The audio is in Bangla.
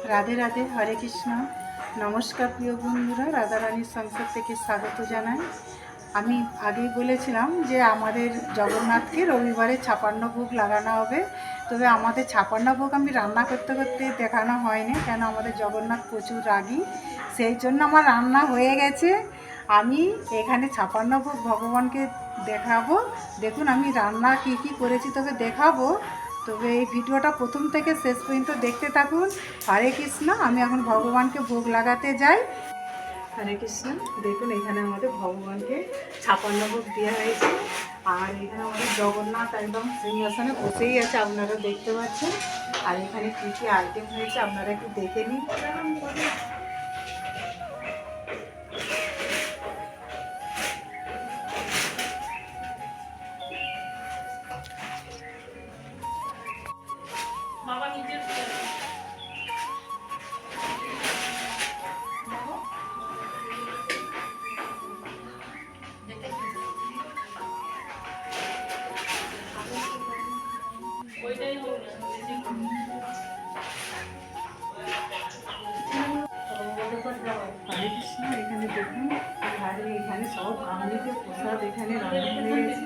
রাধে রাধে, হরে কৃষ্ণ। নমস্কার প্রিয় বন্ধুরা, রাধারানীর সংসার থেকে স্বাগত জানাই। আমি আগেই বলেছিলাম যে আমাদের জগন্নাথকে রবিবারে 56 ভোগ লাগানো হবে। তবে আমাদের 56 ভোগ আমি রান্না করতে করতে দেখানো হয়নি, কেন আমাদের জগন্নাথ প্রচুর রাগী, সেই জন্য আমার রান্না হয়ে গেছে। আমি এখানে 56 ভোগ ভগবানকে দেখাবো। দেখুন আমি রান্না কি কি করেছি তবে দেখাবো। তবে এই ভিডিওটা প্রথম থেকে শেষ পর্যন্ত দেখতে থাকুন। হরে কৃষ্ণ। আমি এখন ভগবানকে ভোগ লাগাতে যাই। হরে কৃষ্ণ। দেখুন এখানে আমাদের ভগবানকে 56 ভোগ দেওয়া হয়েছে। আর এখানে আমাদের জগন্নাথ একদম সিংহাসনে বসেই আছে, আপনারা দেখতে পাচ্ছেন। আর এখানে কী কী আইটেম হয়েছে আপনারা একটু দেখে নিন। হরে কৃষ্ণ। এখানে দেখুন এখানে সব আমৃত প্রসাদ এখানে রান্না হয়ে গেছে।